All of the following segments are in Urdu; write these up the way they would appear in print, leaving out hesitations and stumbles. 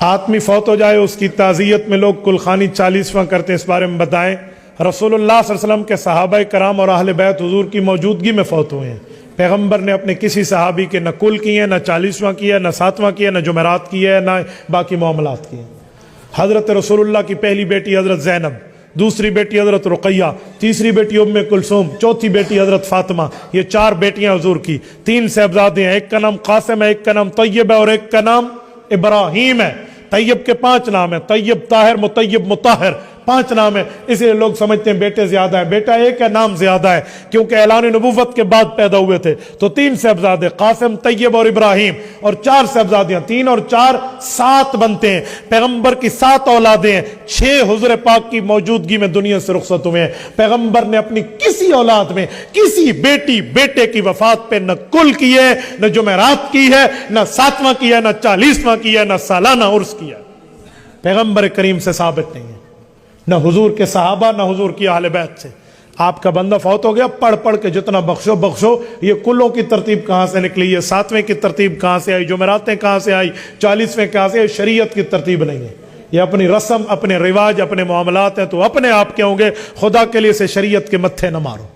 آدمی فوت ہو جائے اس کی تعزیت میں لوگ کلخانی 40واں کرتے ہیں، اس بارے میں بتائیں۔ رسول اللہ صلی اللہ علیہ وسلم کے صحابہ کرام اور اہل بیت حضور کی موجودگی میں فوت ہوئے ہیں۔ پیغمبر نے اپنے کسی صحابی کے نہ کل کیے، نہ 40واں کیا، نہ 7واں کیا، نہ جمعرات کیا، نہ باقی معاملات کیے۔ حضرت رسول اللہ کی پہلی بیٹی حضرت زینب، دوسری بیٹی حضرت رقیہ، تیسری بیٹی ام کلثوم، چوتھی بیٹی حضرت فاطمہ، یہ 4 بیٹیاں حضور کی، 3 صاحبزادے ہیں، ایک کا نام قاسم ہے، ایک کا نام طیب ہے اور ایک کا نام ابراہیم ہے۔ طیب کے 5 نام ہیں، طیب، طاہر، مطیب، مطہر، 5 نام ہیں، اس لیے لوگ سمجھتے ہیں بیٹے زیادہ ہیں، بیٹا ایک ہے، نام زیادہ ہے، کیونکہ اعلان نبوت کے بعد پیدا ہوئے تھے تو 3 صاحبزادے، قاسم، طیب اور ابراہیم، اور 4 صاحبزادیاں، 3 اور 4 7 بنتے ہیں۔ پیغمبر کی 7 اولادیں ہیں، 6 حضور پاک کی موجودگی میں دنیا سے رخصت ہوئے ہیں۔ پیغمبر نے اپنی کسی اولاد میں کسی بیٹی بیٹے کی وفات پہ نہ کل کی ہے، نہ جمعرات کی ہے، نہ 7واں کی ہے، نہ 40واں کی ہے، نہ سالانہ عرس کیا۔ پیغمبر کریم سے ثابت نہیں ہے، نہ حضور کے صحابہ، نہ حضور کی اہل بیت سے۔ آپ کا بندہ فوت ہو گیا، پڑھ پڑھ کے جتنا بخشو بخشو۔ یہ کلوں کی ترتیب کہاں سے نکلی؟ یہ 7ویں کی ترتیب کہاں سے آئی؟ جمعراتیں کہاں سے آئی؟ 40ویں کہاں سے آئی؟ شریعت کی ترتیب نہیں ہے، یہ اپنی رسم، اپنے رواج، اپنے معاملات ہیں، تو اپنے آپ کے ہوں گے۔ خدا کے لیے سے شریعت کے متھے نہ مارو۔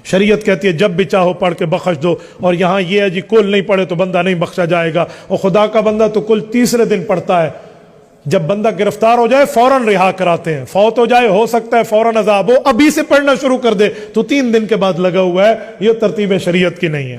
شریعت کہتی ہے جب بھی چاہو پڑھ کے بخش دو، اور یہاں یہ ہے جی کل نہیں پڑھے تو بندہ نہیں بخشا جائے گا، اور خدا کا بندہ تو کل تیسرے دن پڑھتا ہے۔ جب بندہ گرفتار ہو جائے فوراً رہا کراتے ہیں، فوت ہو جائے ہو سکتا ہے فوراً عذاب ہو، ابھی سے پڑھنا شروع کر دے تو 3 دن کے بعد لگا ہوا ہے۔ یہ ترتیب شریعت کی نہیں ہے۔